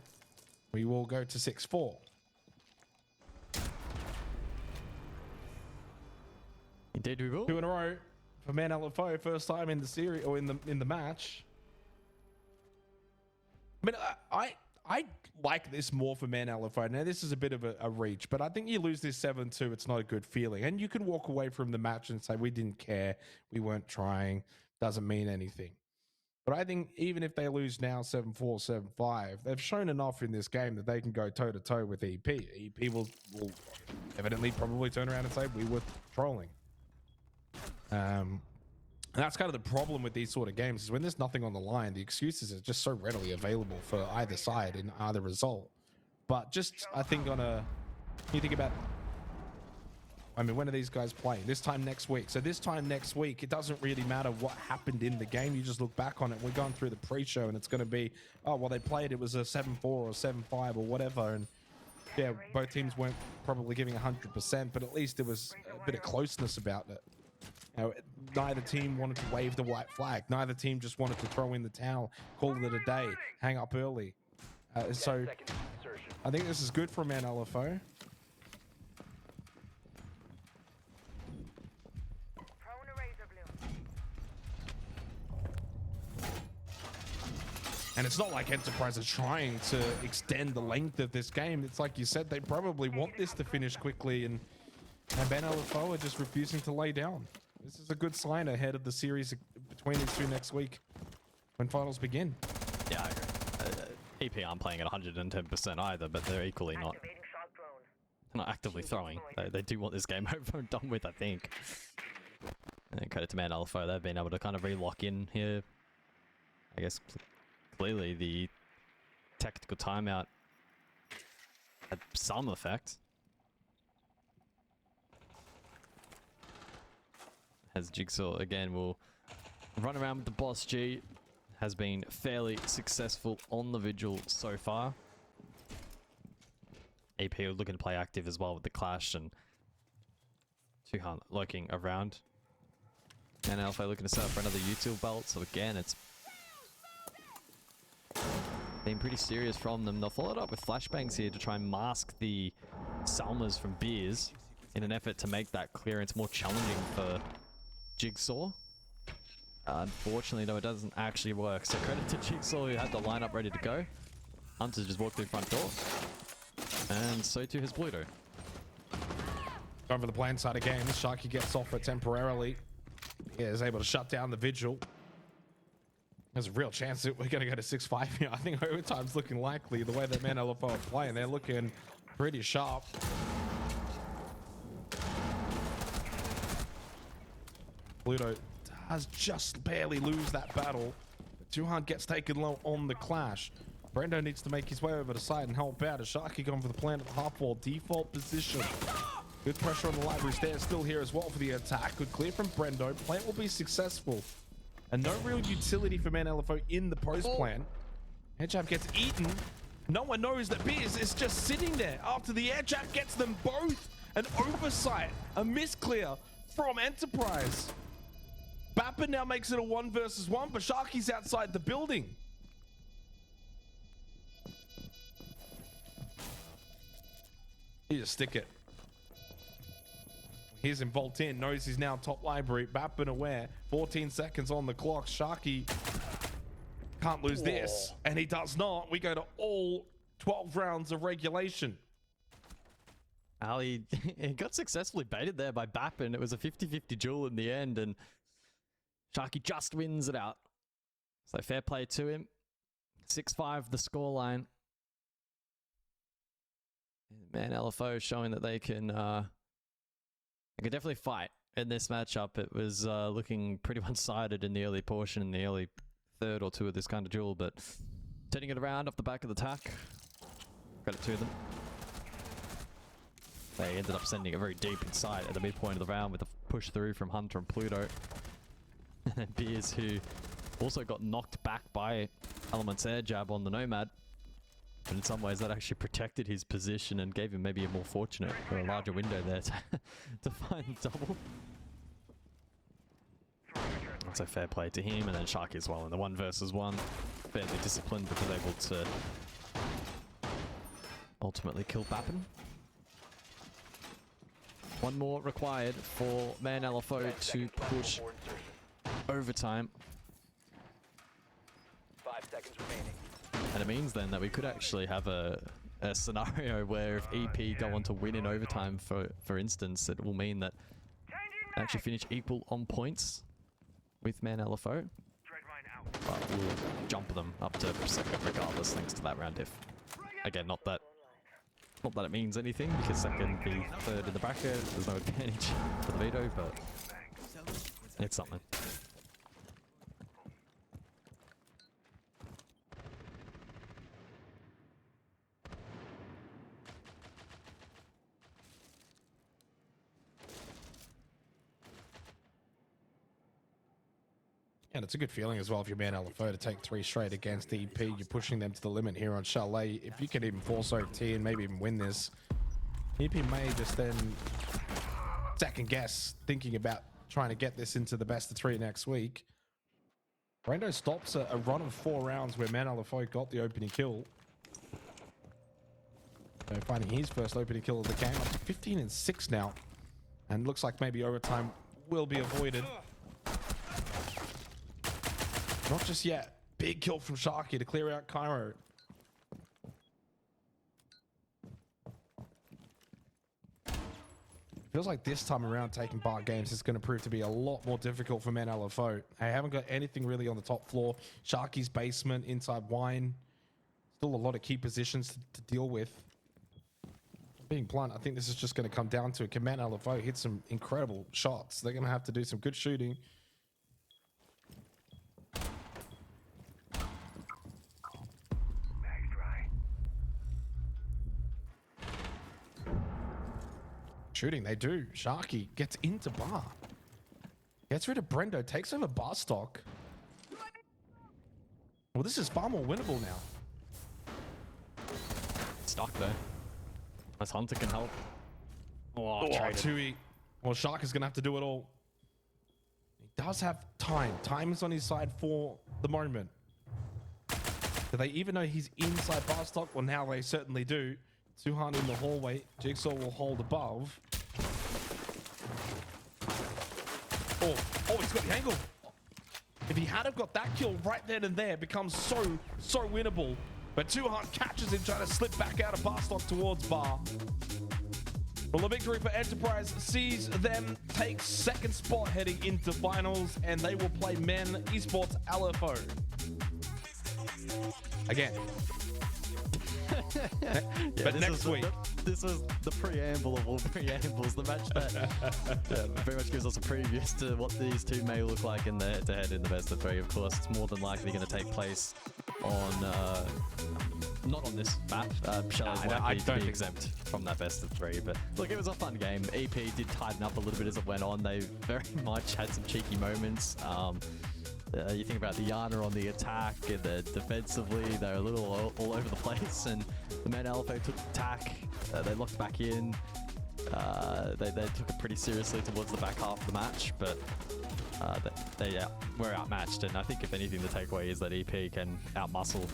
A: We will go to 6-4.
B: Indeed we will.
A: 2 in a row for Man LFO, first time in the series or in the match. I mean, I like this more for Man LFO. Now this is a bit of a reach, but I think you lose this 7-2, it's not a good feeling, and you can walk away from the match and say we didn't care, we weren't trying, doesn't mean anything. But I think even if they lose now 7-4, 7-5, they've shown enough in this game that they can go toe to toe with EP. EP will evidently probably turn around and say we were trolling. And that's kind of the problem with these sort of games, is when there's nothing on the line, the excuses are just so readily available for either side in either result. But just, I think you think about, I mean, when are these guys playing? This time next week. So this time next week, it doesn't really matter what happened in the game. You just look back on it. We're going through the pre-show and it's going to be, oh, well, they played, it was a 7-4 or 7-5 or whatever. And yeah, both teams weren't probably giving 100%, but at least there was a bit of closeness about it. You know, neither team wanted to wave the white flag. Neither team just wanted to throw in the towel, call it a day, hang up early. So I think this is good for Man LFO. And it's not like Enterprise is trying to extend the length of this game. It's like you said, they probably want this to finish quickly, and Man LFO are just refusing to lay down. This is a good sign ahead of the series between these two next week when finals begin.
B: Yeah, I agree. EP aren't playing at 110% either, but they're equally not actively throwing. They do want this game over and done with, I think. And credit to Man LFO, they've been able to kind of re-lock in here. I guess clearly the tactical timeout had some effect. As Jigsaw again will run around with the Boss G, has been fairly successful on the Vigil so far. AP looking to play active as well with the clash, and Tuhan lurking around. And Alpha looking to set up for another util belt, so again it's been pretty serious from them. They'll follow it up with flashbangs here to try and mask the Salmas from Beers in an effort to make that clearance more challenging for Jigsaw. Unfortunately, though, it doesn't actually work. So credit to Jigsaw, who had the lineup ready to go. Hunter's just walked through the front door. And so too has Pluto.
A: Going for the plan side again. Sharky gets off it temporarily. Yeah, is able to shut down the Vigil. There's a real chance that we're going to go to 6-5 here. I think overtime's looking likely. The way that Man LFO are playing, they're looking pretty sharp. Pluto does just barely lose that battle. Tuhan gets taken low on the clash. Brendo needs to make his way over the side and help out. As Sharky going for the plan at the half wall. Default position. Good pressure on the library stairs still here as well for the attack. Good clear from Brendo. Plant will be successful. and no real utility for man LFO in the post plan. Air jab gets eaten. No one knows that Beers is just sitting there after the air jab gets them both. An oversight, a misclear from Enterprise. Bappa now makes it a 1 versus 1, but Sharky's outside the building. He just stick it. Here's him vault in, knows he's now top library. Bappin aware, 14 seconds on the clock. Sharky can't lose this, and he does not. We go to all 12 rounds of regulation.
B: Ali, he got successfully baited there by Bappin. It was a 50-50 duel in the end, and Sharky just wins it out. So fair play to him. 6-5 the scoreline. Man, LFO showing that they can definitely fight in this matchup. It was looking pretty one-sided in the early portion, in the early third or two of this kind of duel, but turning it around off the back of the tack. Credit to them. They ended up sending it very deep inside at the midpoint of the round with a push through from Hunter and Pluto. And then Beers, who also got knocked back by Element's air jab on the Nomad. But in some ways that actually protected his position and gave him maybe a more fortunate or a larger window there to find double. So fair play to him, and then Sharky as well in the 1 versus 1. Fairly disciplined, but was able to ultimately kill Bappin. One more required for man LFO to push overtime.
C: 5 seconds remaining.
B: And it means then that we could actually have a scenario where if EP go on to win in overtime, for instance, it will mean that they actually finish equal on points with man LFO. But we'll jump them up to second regardless, thanks to that round diff. Again, not that it means anything, because second be third in the bracket, there's no advantage for the veto, but it's something.
A: And it's a good feeling as well if you're man LFO to take 3 straight against EP. You're pushing them to the limit here on Chalet. If you can even force OT and maybe even win this, EP may just then second guess thinking about trying to get this into the best of 3 next week. Brando stops a run of 4 rounds where man LFO got the opening kill. So finding his first opening kill of the game, up to 15-6 now. And looks like maybe overtime will be avoided. Not just yet. Big kill from Sharky to clear out Cairo. Feels like this time around taking bar games is going to prove to be a lot more difficult for man LFO. They haven't got anything really on the top floor. Sharky's basement, inside wine. Still a lot of key positions to deal with. Being blunt, I think this is just going to come down to it. Can man LFO hit some incredible shots? They're going to have to do some good shooting. Shooting, they do. Sharky gets into bar. Gets rid of Brendo, takes over bar stock. Well, this is far more winnable now.
B: Stuck though. Unless Hunter can help. Oh,
A: Tui. Well, Shark is going to have to do it all. He does have time. Time is on his side for the moment. Do they even know he's inside bar stock? Well, now they certainly do. Suhan in the hallway. Jigsaw will hold above. Oh, he's got the angle. If he had have got that kill right then and there, it becomes so winnable. But Suhan catches him trying to slip back out of bar stock towards bar. Well, the victory for Enterprise sees them take 2nd spot heading into finals, and they will play men Esports LFO. Again. But next week.
B: This was the preamble of all preambles. The match that very much gives us a preview as to what these two may look like in the head-to-head in the best of 3. Of course, it's more than likely going to take place on not on this map. Shelley's likely to be exempt from that best of 3. But look, it was a fun game. EP did tighten up a little bit as it went on. They very much had some cheeky moments. You think about Diana on the attack, and then defensively they're a little all over the place, and the men LFO took the attack, they locked back in, they took it pretty seriously towards the back half of the match, but they were outmatched, and I think if anything the takeaway is that EP can outmuscle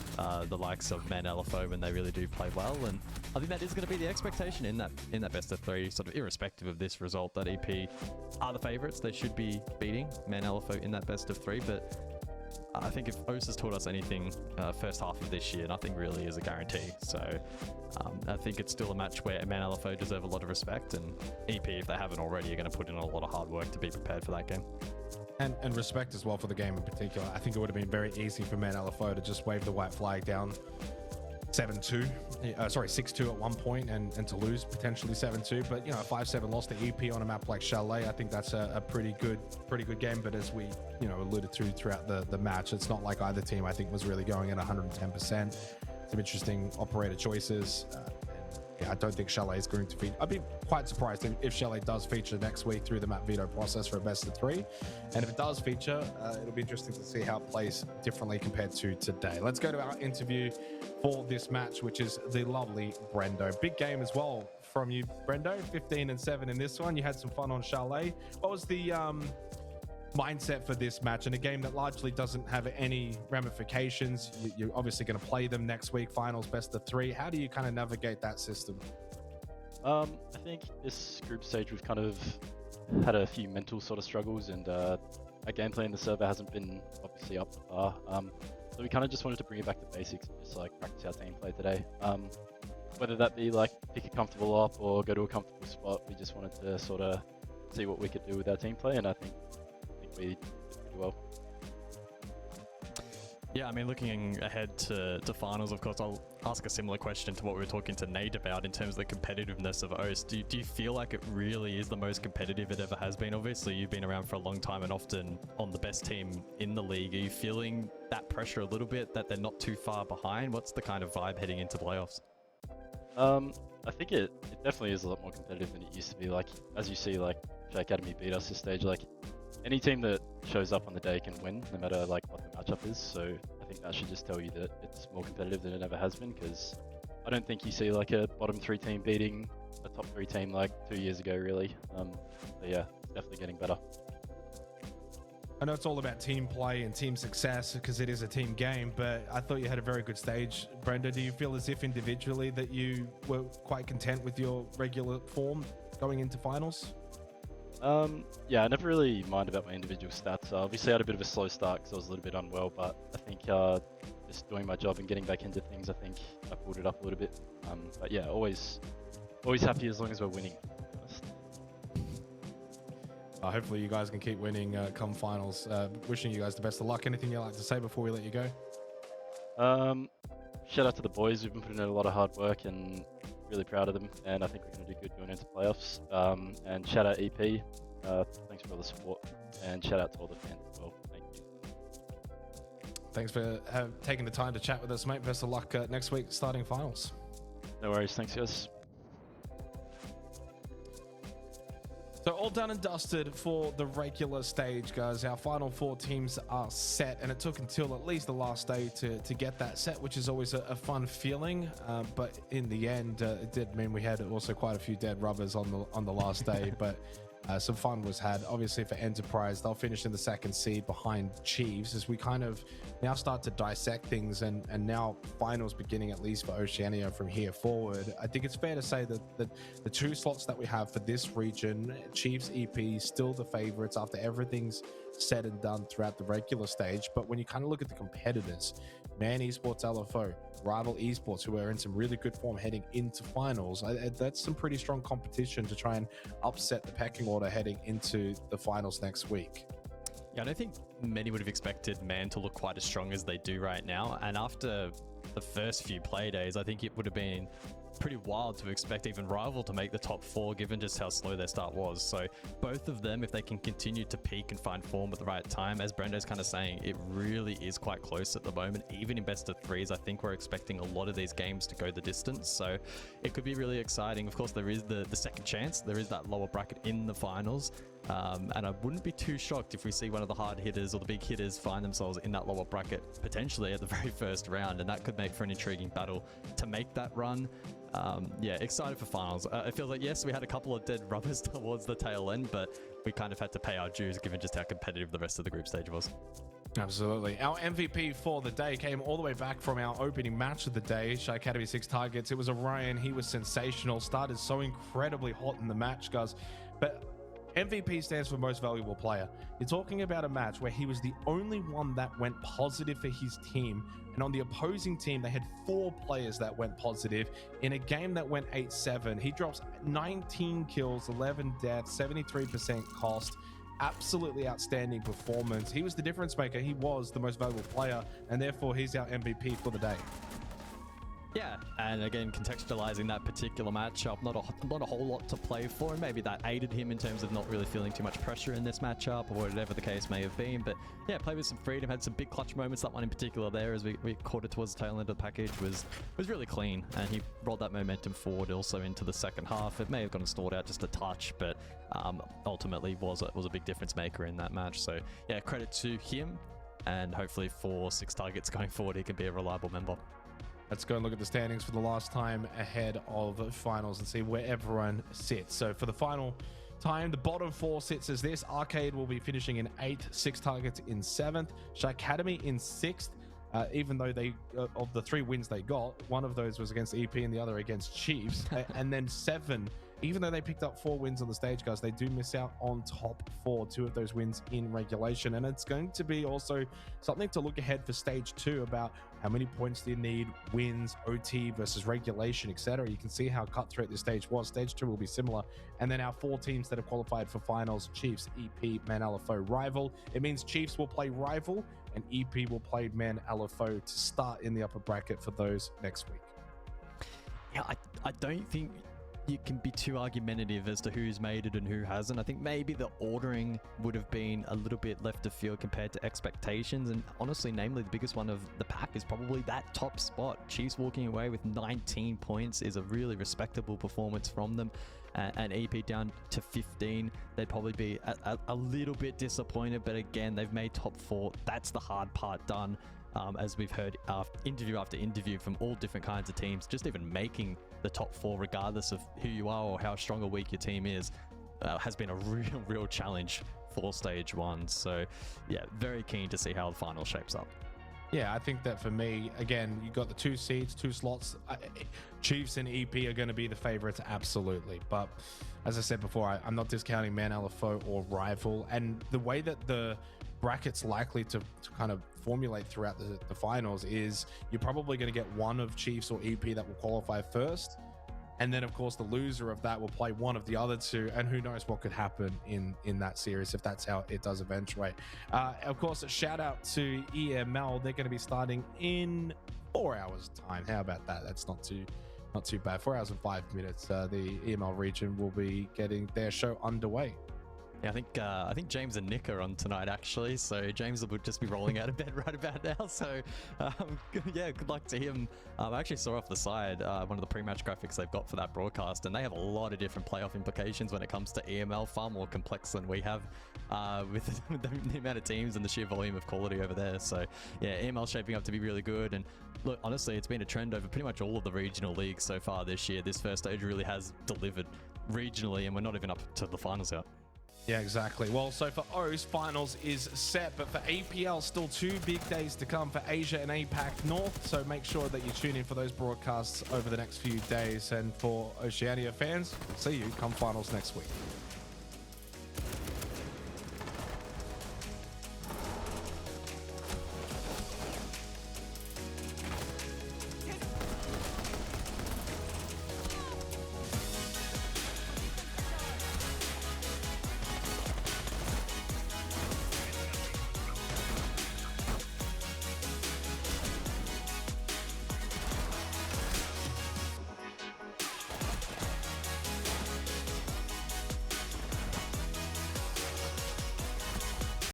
B: the likes of men LFO when they really do play well, and I think that is going to be the expectation in that best of three, sort of irrespective of this result, that EP are the favourites. They should be beating men LFO in that best of three, but I think if OCE has taught us anything first half of this year, nothing really is a guarantee. So I think it's still a match where men LFO deserve a lot of respect, and EP, if they haven't already, are going to put in a lot of hard work to be prepared for that game.
A: And respect as well for the game in particular. I think it would have been very easy for men LFO to just wave the white flag down 6-2 at one point, and to lose potentially 7-2. But, you know, a 5-7 loss to EP on a map like Chalet, I think that's a pretty good game. But as we, you know, alluded to throughout the match, it's not like either team, I think, was really going at 110%. Some interesting operator choices. Yeah, I don't think Chalet is going to feature. I'd be quite surprised if Chalet does feature next week through the map veto process for a best of three. And if it does feature, it'll be interesting to see how it plays differently compared to today. Let's go to our interview for this match, which is the lovely Brendo. Big game as well from you, Brendo. 15-7 in this one. You had some fun on Chalet. What was the mindset for this match in a game that largely doesn't have any ramifications? You're obviously going to play them next week, finals, best of three. How do you kind of navigate that system?
F: I think this group stage we've kind of had a few mental sort of struggles, and our gameplay in the server hasn't been obviously up to par. So we kind of just wanted to bring it back to basics and just like practice our team play today. Whether that be like pick a comfortable op or go to a comfortable spot, we just wanted to sort of see what we could do with our team play, and I think we did pretty well.
B: Yeah, I mean, looking ahead to finals, of course, I'll ask a similar question to what we were talking to Nate about in terms of the competitiveness of OCE. Do you feel like it really is the most competitive it ever has been? Obviously, you've been around for a long time and often on the best team in the league. Are you feeling that pressure a little bit, that they're not too far behind? What's the kind of vibe heading into playoffs?
F: I think it definitely is a lot more competitive than it used to be. Like, as you see, like, Academy beat us this stage. Like, any team that shows up on the day can win, no matter like what the matchup is. So I think that should just tell you that it's more competitive than it ever has been, because I don't think you see like a bottom three team beating a top three team like 2 years ago, really. So yeah, it's definitely getting better.
A: I know it's all about team play and team success because it is a team game, but I thought you had a very good stage, Brenda. Do you feel as if individually that you were quite content with your regular form going into finals?
F: Yeah, I never really mind about my individual stats. Obviously I had a bit of a slow start because I was a little bit unwell, but I think just doing my job and getting back into things, I think I pulled it up a little bit. But yeah, always happy as long as we're winning.
A: Hopefully you guys can keep winning come finals. Wishing you guys the best of luck. Anything you'd like to say before we let you go?
F: Shout out to the boys. We've been putting in a lot of hard work and really proud of them, and I think we're going to do good going into playoffs. And shout out EP. Thanks for all the support, and shout out to all the fans as well. Thank you.
A: Thanks for taking the time to chat with us, mate. Best of luck next week starting finals.
F: No worries. Thanks, guys.
A: So all done and dusted for the regular stage, guys. Our final four teams are set, and it took until at least the last day to get that set, which is always a fun feeling. But in the end, it did mean we had also quite a few dead rubbers on the last day. But some fun was had. Obviously for Enterprise, they'll finish in the second seed behind Chiefs as we kind of now start to dissect things, and now finals beginning at least for Oceania from here forward. I think it's fair to say that the two slots that we have for this region, Chiefs, EP, still the favorites after everything's said and done throughout the regular stage. But when you kind of look at the competitors, Man Esports, LFO, Rival Esports, who are in some really good form heading into finals, that's some pretty strong competition to try and upset the pecking order heading into the finals next week.
B: Yeah, I don't think many would have expected Man to look quite as strong as they do right now. And after the first few play days, I think it would have been pretty wild to expect even Rival to make the top 4 given just how slow their start was. So both of them, if they can continue to peak and find form at the right time, as Brendo's kind of saying, it really is quite close at the moment. Even in best of 3s, I think we're expecting a lot of these games to go the distance. So it could be really exciting. Of course, there is the second chance. There is that lower bracket in the finals. And I wouldn't be too shocked if we see one of the hard hitters or the big hitters find themselves in that lower bracket potentially at the very first round, and that could make for an intriguing battle to make that run. Yeah, excited for finals. It feels like, yes, we had a couple of dead rubbers towards the tail end, but we kind of had to pay our dues given just how competitive the rest of the group stage was.
A: Absolutely. Our MVP for the day came all the way back from our opening match of the day. Shy Academy 6 targets. It was Orion. He was sensational. Started so incredibly hot in the match, guys. But MVP stands for most valuable player. You're talking about a match where he was the only one that went positive for his team. And on the opposing team, they had 4 players that went positive. In a game that went 8-7, he drops 19 kills, 11 deaths, 73% cost. Absolutely outstanding performance. He was the difference maker. He was the most valuable player, and therefore he's our MVP for the day.
B: Yeah, and again, contextualizing that particular matchup, not a whole lot to play for, and maybe that aided him in terms of not really feeling too much pressure in this matchup, or whatever the case may have been. But yeah, played with some freedom, had some big clutch moments. That one in particular there, as we caught it towards the tail end of the package, was really clean, and he rolled that momentum forward also into the second half. It may have gotten stalled out just a touch, but ultimately was a big difference maker in that match. So yeah, credit to him, and hopefully for 6 targets going forward, he can be a reliable member.
A: Let's go and look at the standings for the last time ahead of finals and see where everyone sits. So for the final time, the bottom 4 sits as this. Arcade will be finishing in 8th, 6 targets in 7th. Shy Academy in 6th. Even though they, of the 3 wins they got, one of those was against EP and the other against Chiefs. And then 7, even though they picked up 4 wins on the stage, guys, they do miss out on top 4, 2 of those wins in regulation. And it's going to be also something to look ahead for stage 2 about how many points do you need, wins, OT versus regulation, etc. You can see how cutthroat this stage was. Stage 2 will be similar. And then our 4 teams that have qualified for finals: Chiefs, EP, Man LFO, Rival. It means Chiefs will play Rival and EP will play Man LFO to start in the upper bracket for those next week.
B: Yeah, I don't think you can be too argumentative as to who's made it and who hasn't. I think maybe the ordering would have been a little bit left of field compared to expectations, and honestly, namely the biggest one of the pack is probably that top spot. Chiefs walking away with 19 points is a really respectable performance from them, and EP down to 15. They'd probably be a little bit disappointed, but again, they've made top 4. That's the hard part done. As we've heard interview after interview from all different kinds of teams, just even making the top 4, regardless of who you are or how strong or weak your team is, has been a real challenge for stage 1. So yeah, very keen to see how the final shapes up.
A: Yeah, I think that for me, again, you got the 2 seeds, 2 slots. Chiefs and EP are going to be the favorites, absolutely. But as I said before, I'm not discounting Man LFO or Rival. And the way that the bracket's likely to kind of formulate throughout the finals is you're probably going to get one of Chiefs or EP that will qualify first. And then, of course, the loser of that will play one of the other 2, and who knows what could happen in that series if that's how it does eventuate. Of course, a shout out to EML. They're going to be starting in 4 hours time. How about that? That's not too bad. 4 hours and 5 minutes. The EML region will be getting their show underway.
B: Yeah, I think James and Nick are on tonight, actually. So James will just be rolling out of bed right about now. So yeah, good luck to him. I actually saw off the side one of the pre-match graphics they've got for that broadcast, and they have a lot of different playoff implications when it comes to EML, far more complex than we have with the amount of teams and the sheer volume of quality over there. So yeah, EML shaping up to be really good. And look, honestly, it's been a trend over pretty much all of the regional leagues so far this year. This first stage really has delivered regionally, and we're not even up to the finals yet.
A: Yeah, exactly. Well, so for O's, finals is set, but for APL, still 2 big days to come for Asia and APAC North. So make sure that you tune in for those broadcasts over the next few days. And for Oceania fans, see you come finals next week.